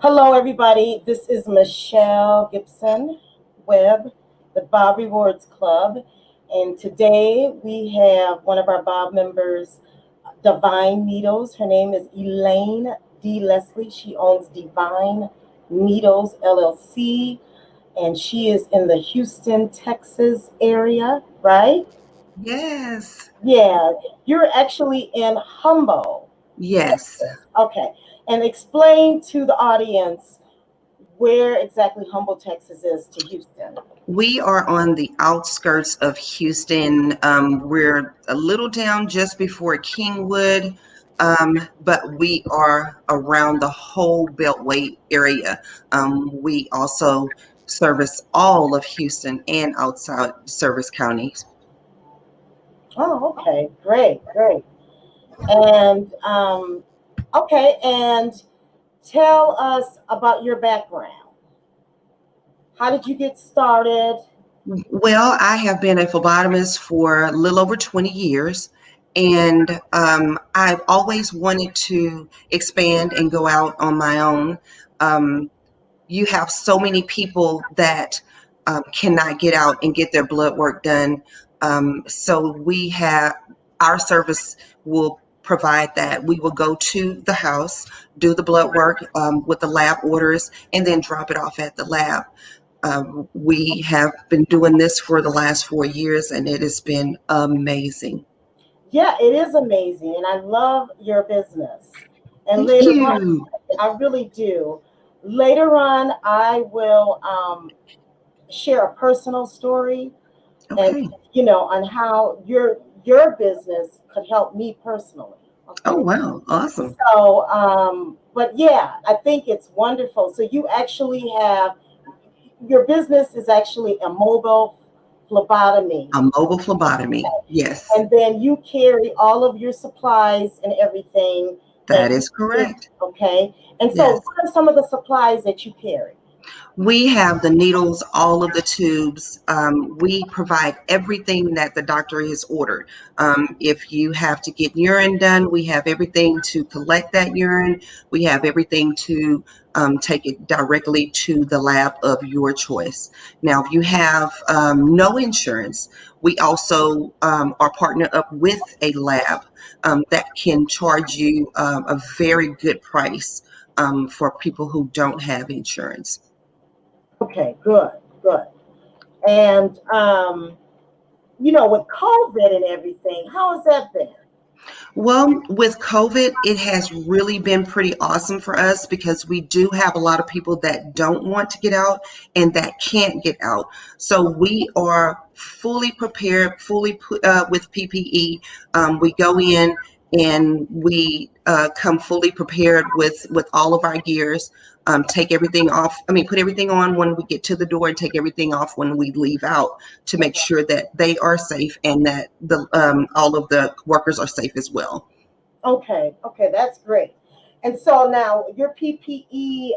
Hello, everybody. This is Michelle Gibson Webb, the Bob Rewards Club. And today we have one of our Bob members, Divine Needles. Her name is Elaine Leslie. She owns Divine Needles LLC, and she is in the Houston, Texas area, right? Yes. Yeah, you're actually in Humboldt, Yes. Texas. Okay. And explain to the audience where exactly Humboldt, Texas is to Houston. We are on the outskirts of Houston. We're a little down just before Kingwood, but we are around the whole Beltway area. We also service all of Houston and outside service counties. Oh, okay. Great, great. And okay, and tell us about your background. How did you get started? Well, I have been a phlebotomist for a little over 20 years, and I've always wanted to expand and go out on my own. Um, you have so many people that cannot get out and get their blood work done. So we have our service will provide that. We will go to the house, do the blood work with the lab orders, and then drop it off at the lab. We have been doing this for the last 4 years, and it has been amazing. Yeah, it is amazing, and I love your business. And Thank later on, you. I really do. Later on, I will share a personal story and Okay. on how your business could help me personally. Oh, Okay. wow. Awesome. So, but yeah, I think it's wonderful. So you actually have your business is actually a mobile phlebotomy, A mobile phlebotomy. Yes, and then you carry all of your supplies and everything that that is you need. correct. Okay. And so, Yes. what are some of the supplies that you carry? We have the needles, all of the tubes. We provide everything that the doctor has ordered. If you have to get urine done, we have everything to collect that urine. We have everything to take it directly to the lab of your choice. Now, if you have no insurance, we also are partnered up with a lab that can charge you a very good price for people who don't have insurance. Okay, good, good. And with COVID and everything, how has that been? Well, with COVID, it has really been pretty awesome for us because we do have a lot of people that don't want to get out and that can't get out. So we are fully prepared, fully put with PPE. We go in and we come fully prepared with all of our gears. Take everything off. I mean, put everything on when we get to the door and take everything off when we leave out to make sure that they are safe and that the all of the workers are safe as well. Okay, okay, that's great. And so now your PPE,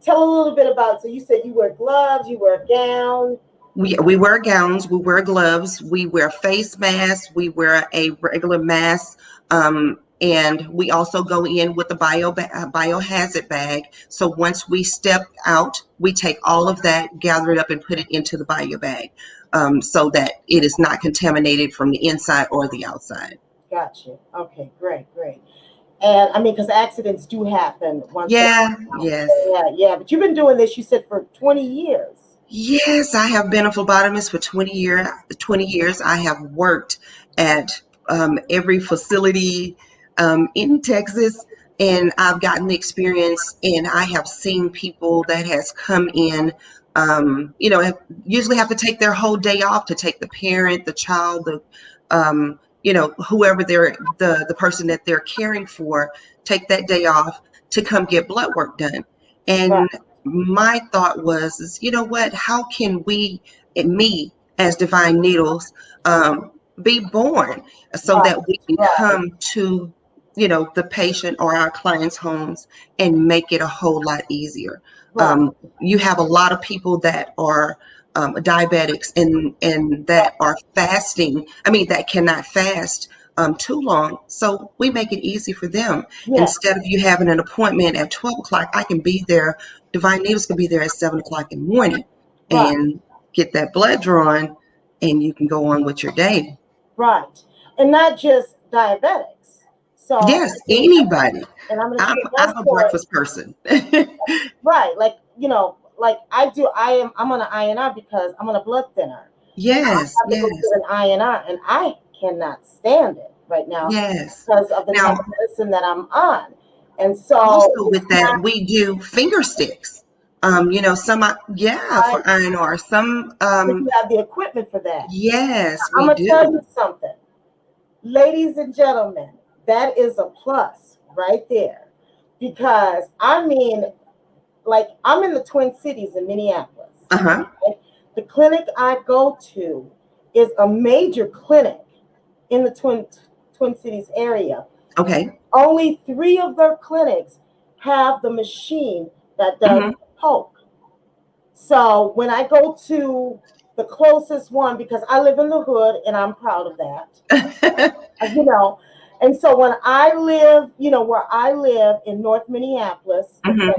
tell a little bit about. So you said you wear gloves, you wear a gown. We wear gowns, we wear gloves, we wear face masks, we wear a regular mask, and we also go in with a biohazard bag. So once we step out, we take all of that, gather it up, and put it into the bio bag, so that it is not contaminated from the inside or the outside. Gotcha. Okay, great, great. And I mean, because accidents do happen once in a Yeah, while. yes. Yeah, yeah. But you've been doing this, you said, for 20 years. Yes, I have been a phlebotomist for 20 years. I have worked at every facility in Texas, and I've gotten the experience, and I have seen people that has come in, usually have to take their whole day off to take the parent, the child, whoever the person that they're caring for, take that day off to come get blood work done. Right, And my thought was, is, you know what, how can we, and me as Divine Needles, be born so right, that we can right, come to, the patient or our clients' homes and make it a whole lot easier. right, You have a lot of people that are diabetics and that right, are fasting. I mean, that cannot fast too long. So we make it easy for them. Yeah, Instead of you having an appointment at 12 o'clock, I can be there. Divine Needles can be there at 7 o'clock in the morning right, and get that blood drawn, and you can go on with your day. right. And not just diabetics. So, Yes, anybody. and I'm going to I'm share one I'm a story. breakfast person. Right, like, like I'm on an INR because I'm on a blood thinner. Yes, Have to go yes, get an INR, and I cannot stand it right now yes. because of the type Now, of medicine that I'm on. And so also it's with that, not we do finger sticks. Some, yeah, right for INR. Some, if you have the equipment for that. yes, I'm we gonna tell do. you something, ladies and gentlemen, that is a plus right there. Because I mean, like I'm in the Twin Cities in Minneapolis. Uh-huh. Right? The clinic I go to is a major clinic in the Twin Cities area. Okay. Only 3 of their clinics have the machine that does Hmm. poke. So when I go to the closest one, because I live in the hood and I'm proud of that, you know. And so when I live, where I live in North Minneapolis, okay, Hmm.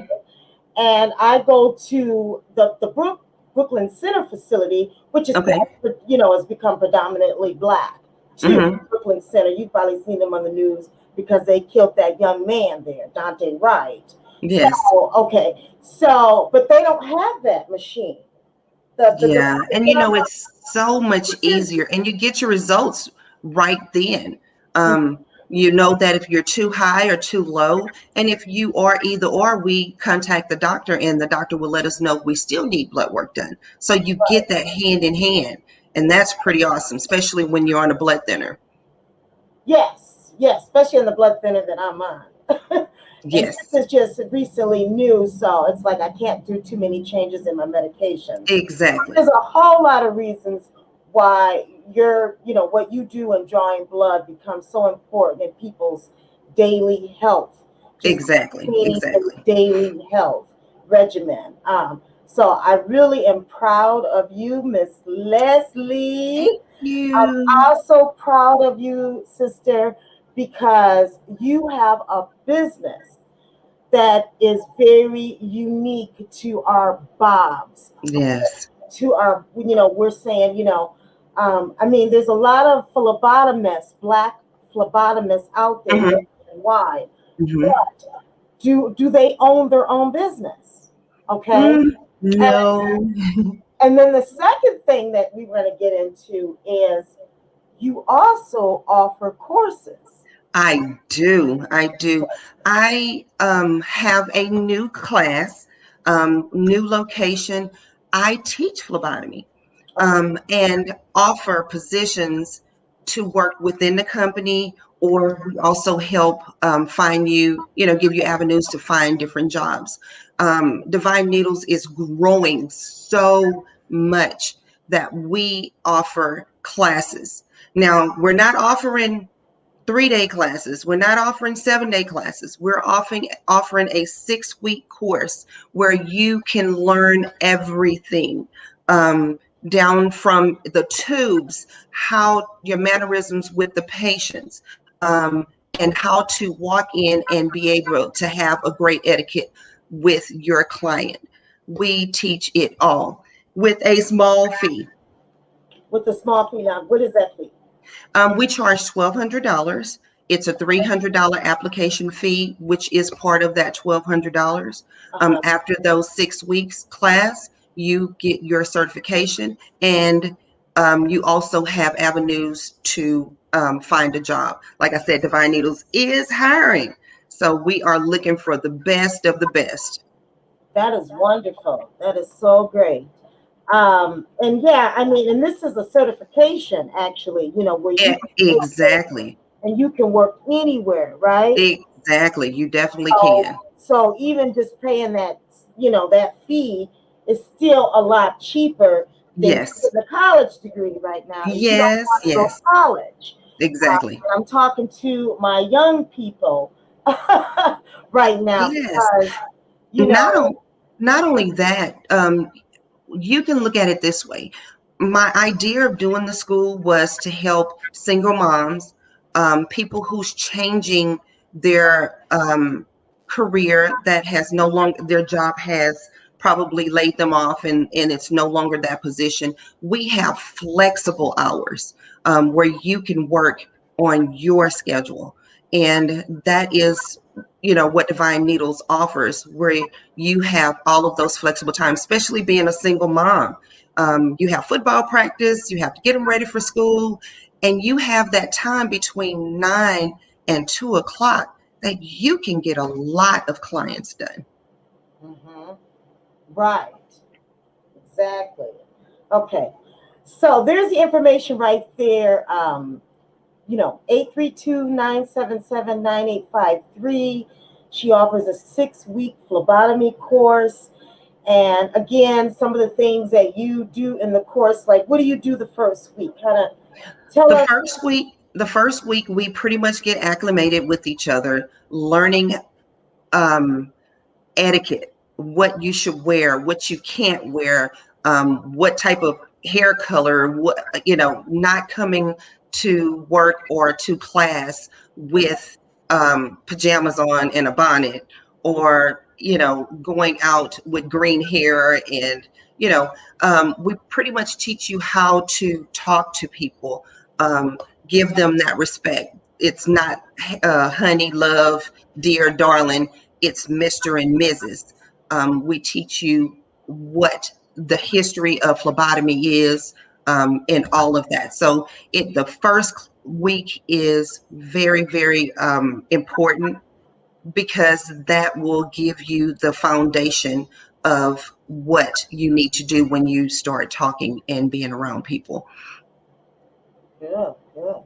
and I go to the Brooklyn Center facility, which is, Okay. has become predominantly black too. Hmm. Brooklyn Center, you've probably seen them on the news because they killed that young man there, Dante Wright. So, Yes. okay, so, but they don't have that machine. The Yeah. device And that I'm it's so much easier and you get your results right then. You know that if you're too high or too low, and if you are either or, we contact the doctor and the doctor will let us know if we still need blood work done. So you get that hand in hand. And that's pretty awesome, especially when you're on a blood thinner. yes, yes, especially in the blood thinner that I'm on. And Yes, this is just recently new, so it's like I can't do too many changes in my medications. exactly. There's a whole lot of reasons why what you do in drawing blood becomes so important in people's daily health, just Exactly. maintaining their Exactly. daily health regimen. So I really am proud of you, Miss Leslie. Thank I'm you. also proud of you, sister, because you have a business that is very unique to our Bobs, Yes. to our, we're saying, I mean, there's a lot of phlebotomists, black phlebotomists out there Hmm. nationwide, Hmm. but do they own their own business? Okay. And, No. and then the second thing that we want to get into is you also offer courses. I do. I do. I have a new class, new location. I teach phlebotomy Okay. and offer positions to work within the company, or we also help find you, give you avenues to find different jobs. Divine Needles is growing so much that we offer classes. Now, we're not offering 3-day classes. We're not offering 7-day classes. We're offering a 6-week course where you can learn everything, down from the tubes, how your mannerisms with the patients, and how to walk in and be able to have a great etiquette with your client. We teach it all with a small fee. With the small fee now, what is that fee? We charge $1,200. It's a $300 application fee, which is part of that $1,200. Uh-huh. After those 6 weeks class, you get your certification, and you also have avenues to find a job. Like I said, Divine Needles is hiring. So we are looking for the best of the best. That is wonderful. That is so great. And yeah, I mean, and this is a certification actually, where you can take this Exactly. and you can work anywhere, right? Exactly. You definitely So, can. so even just paying that fee is still a lot cheaper than Yes. getting a college degree right now if you don't Yes. want to go to Yes. college. Exactly. I'm talking to my young people right now Yes. because, you Not on, know, not only that, you can look at it this way. My idea of doing the school was to help single moms, people who's changing their career that has no longer, their job has probably laid them off and it's no longer that position. We have flexible hours where you can work on your schedule. And that is, what Divine Needles offers, where you have all of those flexible times, especially being a single mom. You have football practice, you have to get them ready for school, and you have that time between 9 and 2 o'clock that you can get a lot of clients done. Mm-hmm. Right. Exactly. Okay. So there's the information right there. 832-977-9853. She offers a 6-week phlebotomy course. And again, some of the things that you do in the course, like what do you do the first week? Kind of tell The us. first week, the first week we pretty much get acclimated with each other, learning um, etiquette, what you should wear, what you can't wear, what type of hair color, not coming to work or to class with pajamas on and a bonnet, or going out with green hair, and we pretty much teach you how to talk to people, um, give them that respect. It's not honey, love, dear, darling, it's Mr. and Mrs. We teach you what the history of phlebotomy is, and all of that. So the first week is very, very important, because that will give you the foundation of what you need to do when you start talking and being around people. Good, good.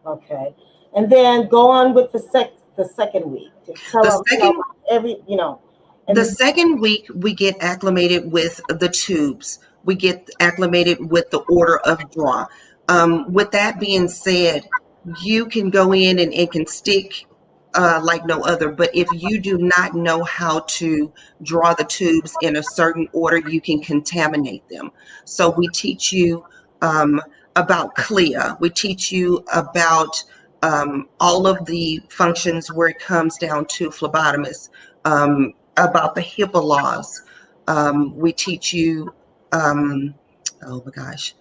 Okay. And then go on with the second week. To tell The them, second every, The and second week, we get acclimated with the tubes. We get acclimated with the order of draw. With that being said, you can go in and it can stick like no other. But if you do not know how to draw the tubes in a certain order, you can contaminate them. So we teach you um, about CLIA. We teach you about all of the functions where it comes down to phlebotomists. About the HIPAA laws. We teach you, oh my gosh,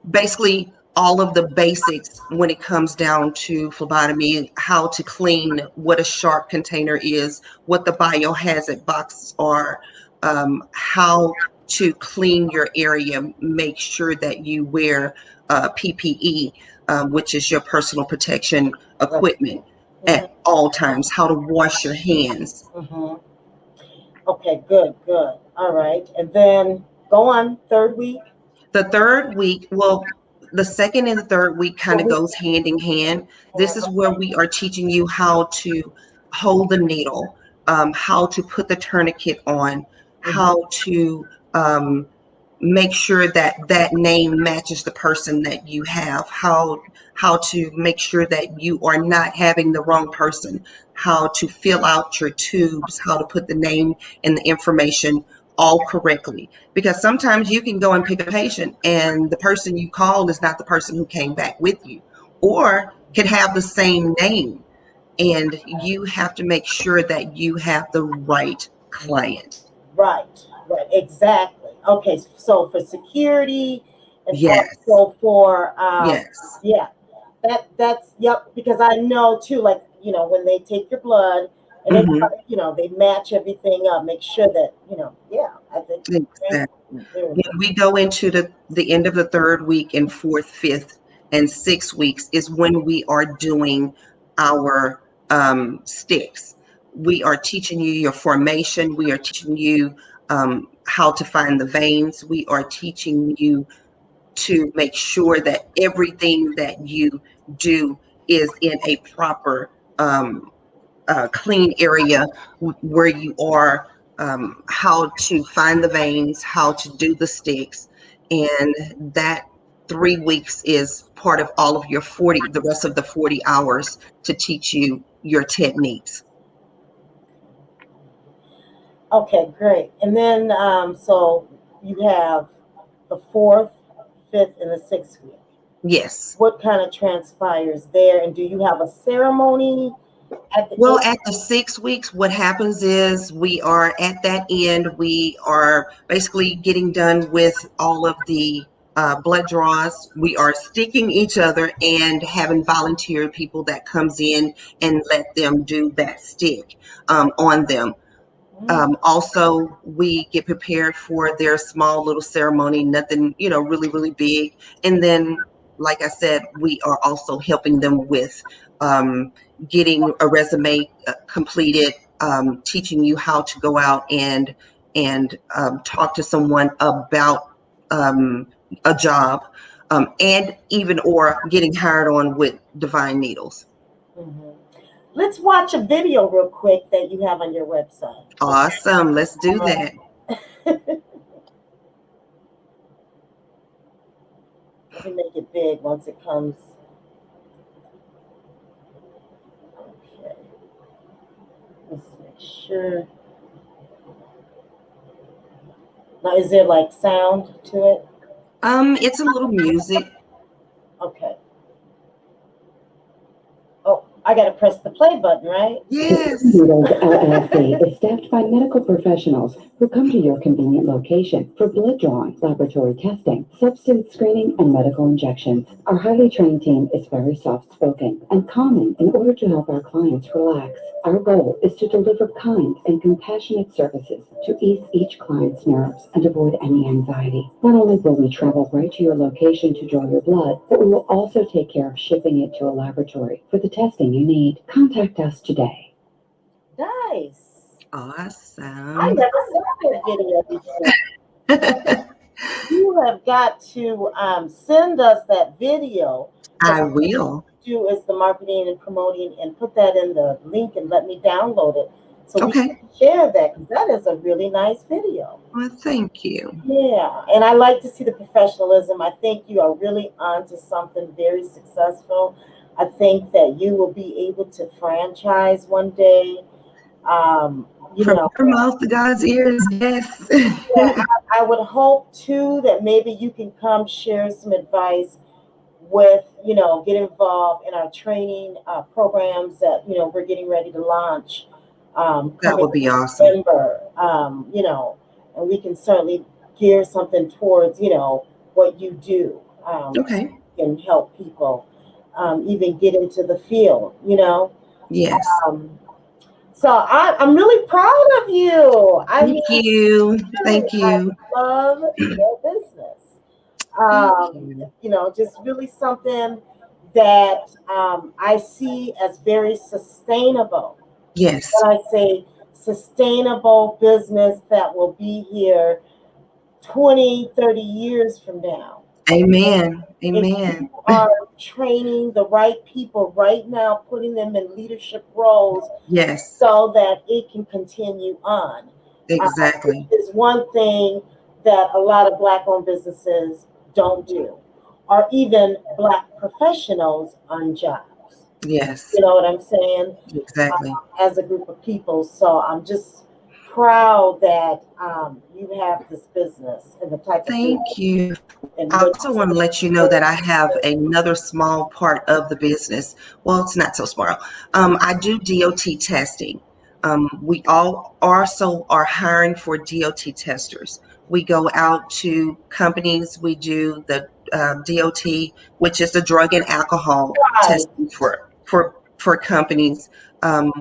basically all of the basics when it comes down to phlebotomy, how to clean, what a sharp container is, what the biohazard boxes are, how to clean your area, make sure that you wear PPE, which is your personal protection equipment, at all times, how to wash your hands. Mhm. Okay, good, good. All right. And then go on, third week. The third week, well, the second and the third week kind Well, of we, goes hand in hand. This is where okay. we are teaching you how to hold the needle, how to put the tourniquet on, Mhm. how to make sure that that name matches the person that you have, how to make sure that you are not having the wrong person, how to fill out your tubes, how to put the name and the information all correctly, because sometimes you can go and pick a patient and the person you called is not the person who came back with you, or could have the same name, and you have to make sure that you have the right client. Right, right, exactly. Okay, so for security and Yes, also for yes. yeah, that's yep. Because I know too, like when they take your blood and they Hmm. they match everything up, make sure that yeah. I think very, Exactly. very When important. we go into the end of the third week and fourth, fifth, and 6 weeks is when we are doing our sticks. We are teaching you your formation. We are teaching you how to find the veins. We are teaching you to make sure that everything that you do is in a proper clean area where you are, how to find the veins, how to do the sticks, and that 3 weeks is part of all of your 40, the rest of the 40 hours to teach you your techniques. Okay, great. And then so you have the fourth, fifth, and the 6th week. Yes. What kind of transpires there? And do you have a ceremony at the Well, end? at the 6 weeks, what happens is we are at that end. We are basically getting done with all of the blood draws. We are sticking each other and having volunteer people that comes in and let them do that stick on them. Also, we get prepared for their small little ceremony, nothing, really, really big. And then, like I said, we are also helping them with um, getting a resume completed, teaching you how to go out and talk to someone about um, a job, and even or getting hired on with Divine Needles. Mhm. Let's watch a video real quick that you have on your website. Awesome. Let's do Uh, that. Let me make it big once it comes. Okay, let's make sure. Now, is there like sound to it? It's a little music. Okay. Oh, I gotta press the play button, right? Yes. Divine Needles LLC is staffed by medical professionals who come to your convenient location for blood drawing, laboratory testing, substance screening, and medical injections. Our highly trained team is very soft-spoken and calming in order to help our clients relax. Our goal is to deliver kind and compassionate services to ease each client's nerves and avoid any anxiety. Not only will we travel right to your location to draw your blood, but we will also take care of shipping it to a laboratory for the testing you need. Contact us today. Nice. I Awesome. never saw that video before. You have got to send us that video. I Because will. do is the marketing and promoting and put that in the link and let me download it so we Okay. can share that because that is a really nice video. Well, thank you. Yeah, and I like to see the professionalism. I think you are really onto something very successful. I think that you will be able to franchise one day. You From know, your mouth to God's ears, yes. yeah, I would hope too that maybe you can come share some advice with, get involved in our training programs that, we're getting ready to launch That coming would be in awesome. November, and we can certainly gear something towards, what you do, so Okay. you can help people even get into the field. Yes. Um, so I'm really proud of you. I Thank mean, you. really, Thank I you. love your business. Thank um, you. just really something that I see as very sustainable. Yes. When I say sustainable business that will be here 20, 30 years from now. Amen. If Amen. you are training the right people right now, putting them in leadership roles Yes. so that it can continue on. Which Exactly. is one thing that a lot of Black owned businesses don't do, or even Black professionals on jobs. Yes. You know what I'm saying? Exactly. As a group of people. So I'm just proud that you have this business and the type of Thank business you. and I what also want to let you know that I have another small part of the business. Well, it's not so small. I do DOT testing. We all also are hiring for DOT testers. We go out to companies. We do the DOT, which is the drug and alcohol right. testing for companies.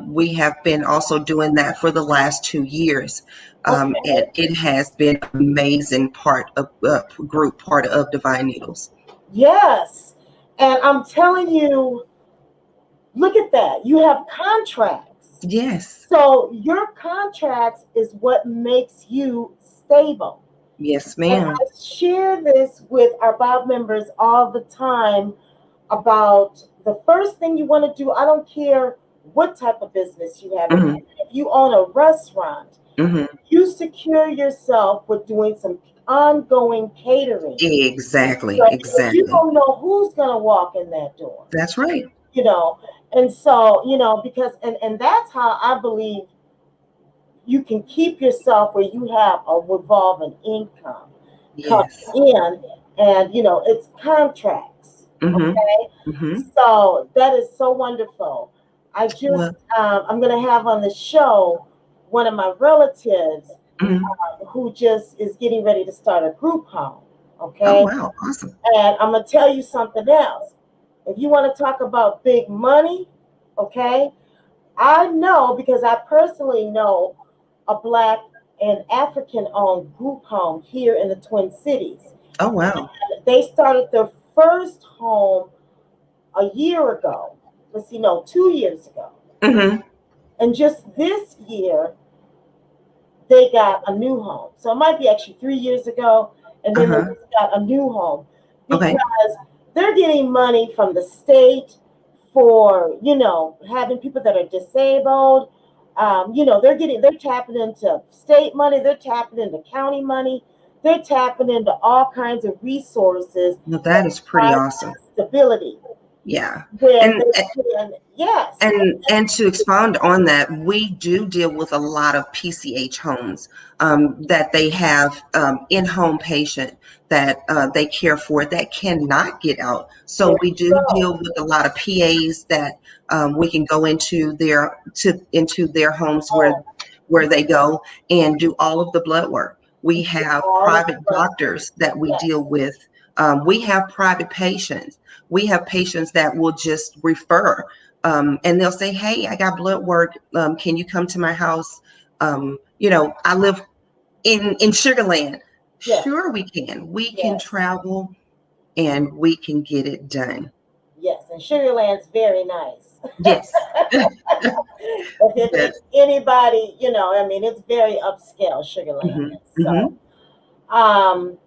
We have been also doing that for the last 2 years. Okay. And it has been an amazing group part of Divine Needles. Yes. And I'm telling you, look at that. You have contracts. Yes, So your contracts is what makes you stable. yes, And ma'am. I share this with our Bob members all the time about the first thing you want to do. I don't care what type of business you have. Hmm. If you own a restaurant, Hmm. you secure yourself with doing some ongoing catering. Exactly, So you exactly. don't know who's going to walk in that door, That's right. you know. And so, because and that's how I believe you can keep yourself where you have a revolving income coming Yes, in, and it's contracts. Mm-hmm. Okay, Mm-hmm. so that is so wonderful. I just Well, I'm going to have on the show one of my relatives mhm. who just is getting ready to start a group home. Oh, Okay, wow. Awesome. and I'm going to tell you something else. If you want to talk about big money, okay, I know because I personally know a Black and African owned group home here in the Twin Cities. Oh, wow. They started their first home a year ago. Let's see, no, 2 years ago. Mm-hmm. And just this year, they got a new home. So it might be actually 3 years ago, and then they Uh-huh. just got a new home Okay. because they're getting money from the state for, having people that are disabled. They're tapping into state money, they're tapping into county money, they're tapping into all kinds of resources Well, that that is pretty provide awesome. stability. Yeah. Where And they can, yes, and to expand on that, we do deal with a lot of PCH homes that they have in-home patient that they care for that cannot get out. So there we you do go. deal with a lot of PAs that we can go into their homes Oh, where they go and do all of the blood work. We have all of private the doctors that we yes, deal with. We have private patients. We have patients that will just refer and they'll say, "Hey, I got blood work. Can you come to my house? I live in Sugarland. yes, Sure, we can. We can yes, travel and we can get it done. yes. And Sugarland's very nice. Yes, If yes. anybody, I mean, it's very upscale, Sugarland Hmm. is. Hmm. So, um,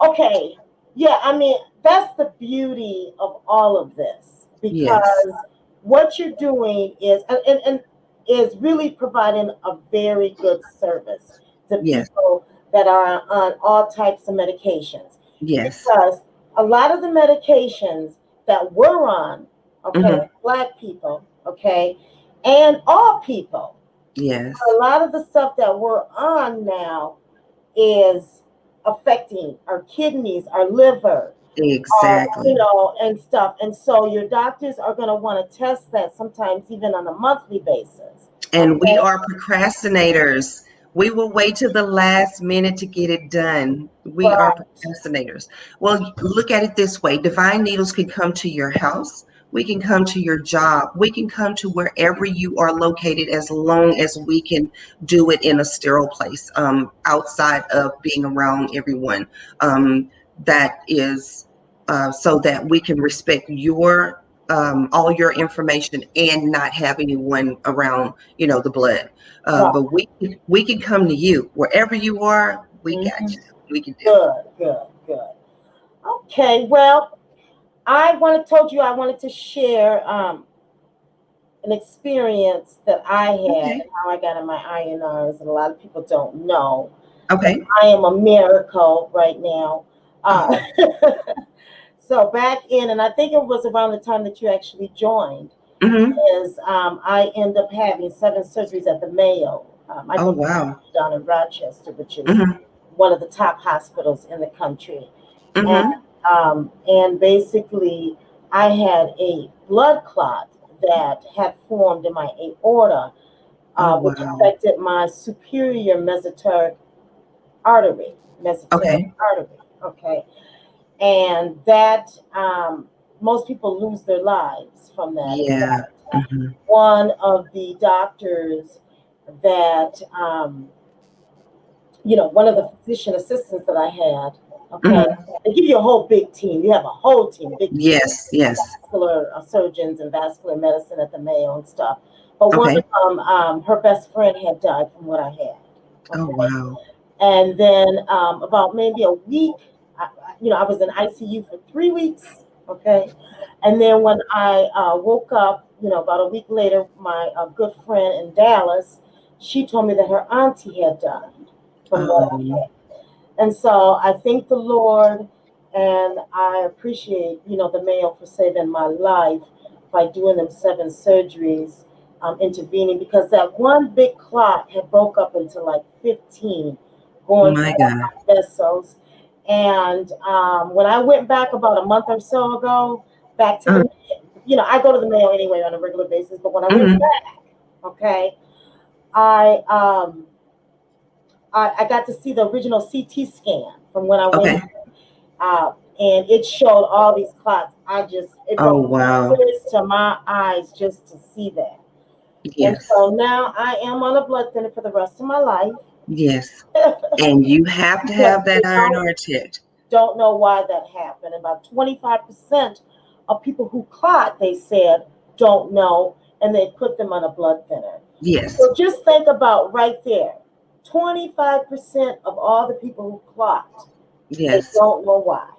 okay. Yeah, I mean, that's the beauty of all of this Yes, because what you're doing is, and is really providing a very good service to yes, people that are on all types of medications. yes. Because a lot of the medications that we're on, okay, Hmm. Black people, okay, and all people, Yes, a lot of the stuff that we're on now is affecting our kidneys, our liver, exactly. and stuff. And so your doctors are going to want to test that sometimes even on a monthly basis. And we Okay. are procrastinators. We will wait till the last minute to get it done. We are Right. procrastinators. Well, look at it this way. Divine Needles can come to your house. We can come to your job. We can come to wherever you are located as long as we can do it in a sterile place, outside of being around everyone. That is so that we can respect your all your information and not have anyone around the blood. Right. But we can come to you wherever you are. We got Mhm. you. We can do it. Good, good, good. Okay, well, told you I wanted to share an experience that I had Okay. and how I got in my INRs, and a lot of people don't know that Okay. I am a miracle right now. Uh, Oh. so back in, and I think it was around the time that you actually joined, Hmm. is I end up having 7 surgeries at the Mayo. I Oh, go wow. down in Rochester, which is Hmm. one of the top hospitals in the country. And Hmm. and basically, I had a blood clot that had formed in my aorta, Oh, which wow. affected my superior artery, mesenteric Okay. artery. Okay, and that most people lose their lives from that. In Yeah. fact, Hmm. one of the doctors that one of the physician assistants that I had, okay, Hmm. they give you a whole big team. You have a whole team, big team, Yes. Yes. vascular surgeons and vascular medicine at the Mayo and stuff. But one Okay. of them, her best friend had died from what I had. Oh, Okay, wow. and then about maybe a week, I was in ICU for 3 weeks. Okay, and then when I woke up, about a week later, my good friend in Dallas, she told me that her auntie had died from what I Um. had. And so I thank the Lord and I appreciate, the Mayo for saving my life by doing them 7 surgeries, intervening because that one big clot had broke up into like 15 going through My all God. my vessels. And when I went back about a month or so ago, back to the, I go to the mail anyway on a regular basis, but when I went back, okay, I I got to see the original CT scan from when I went, and it showed all these clots. It brought tears to my eyes just to see that. And Yes. so now I am on a blood thinner for the rest of my life. Yes. And you have to have that iron ore checked. Don't know why that happened. About 25% of people who clot, they said, don't know, and they put them on a blood thinner. Yes. So just think about right there. 25% of all the people who clot, they don't know why.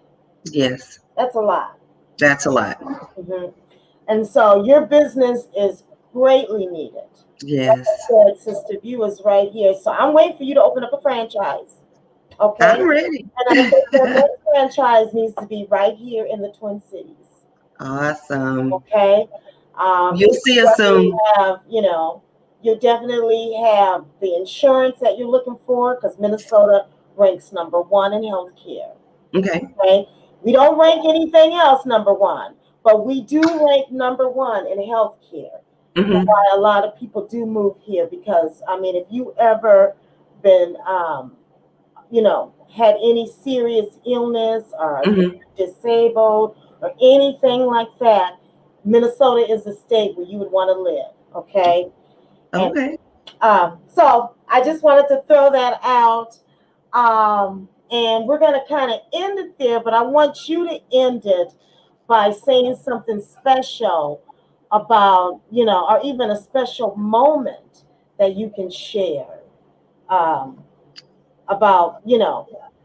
Yes. That's a lot. That's a lot. Mm-hmm. And so your business is greatly needed. Yes. Like I said, Sister View is right here. So I'm waiting for you to open up a franchise. Okay? I'm ready. And I think the next franchise needs to be right here in the Twin Cities. Awesome. Okay? You'll see us soon. You definitely have the insurance that you're looking for, because Minnesota ranks number 1 in healthcare. Okay? We don't rank anything else number 1, but we do rank number 1 in healthcare. That's why a lot of people do move here, because, I mean, if you ever been, had any serious illness or disabled or anything like that, Minnesota is a state where you would want to live. Okay. Okay. And, so I just wanted to throw that out. And we're going to kind of end it there, but I want you to end it by saying something special about, or even a special moment that you can share about,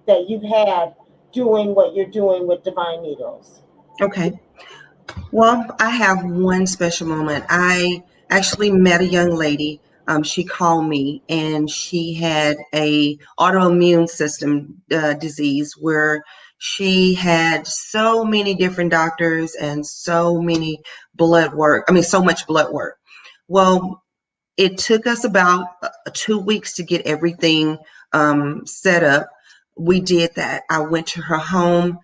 that you've had doing what you're doing with Divine Needles. Okay. Well, I have one special moment. I actually met a young lady. She called me, and she had a autoimmune system disease where she had so many different doctors and so many blood work. I mean, so much blood work. Well, it took us about 2 weeks to get everything set up. We did that. I went to her home.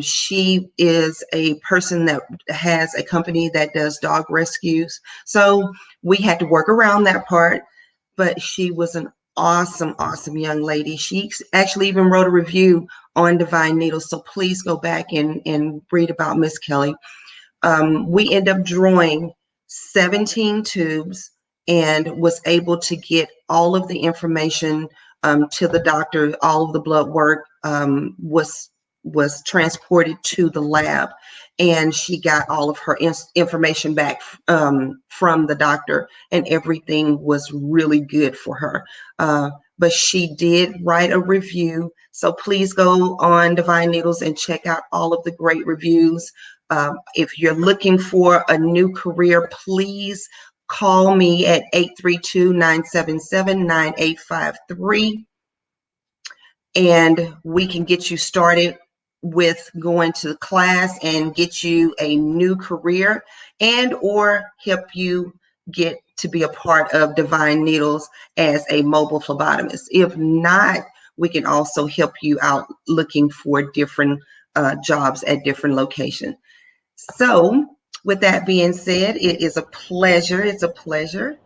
She is a person that has a company that does dog rescues. So we had to work around that part, but she was an awesome, awesome young lady. She actually even wrote a review on Divine Needles. So please go back and read about Miss Kelly. We ended up drawing 17 tubes and was able to get all of the information to the doctor. All of the blood work was transported to the lab, and she got all of her information back from the doctor, and everything was really good for her. But she did write a review, so please go on Divine Needles and check out all of the great reviews. If you're looking for a new career, please call me at 832-977-9853, and we can get you started with going to class and get you a new career, and or help you get to be a part of Divine Needles as a mobile phlebotomist. If not, we can also help you out looking for different jobs at different locations. So with that being said, it is a pleasure. It's a pleasure.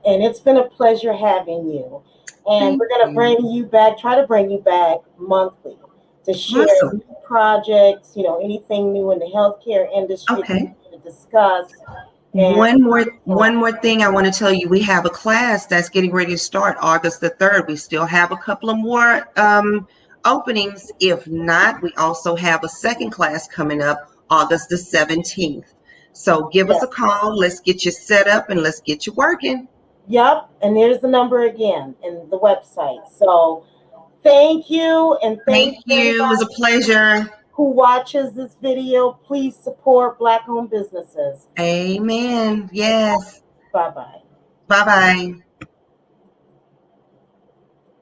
And it's been a pleasure having you. And we're going to bring you back, try to bring you back monthly to share new projects, anything new in the healthcare industry to discuss. And one more thing I want to tell you. We have a class that's getting ready to start August the 3rd. We still have a couple of more openings. If not, we also have a second class coming up August the 17th. So give us a call. Let's get you set up and let's get you working. Yep. And there's the number again in the website. So thank you. And thank you. It was a pleasure. Who watches this video, please support Black-owned businesses. Amen. Yes. Bye-bye. Bye-bye.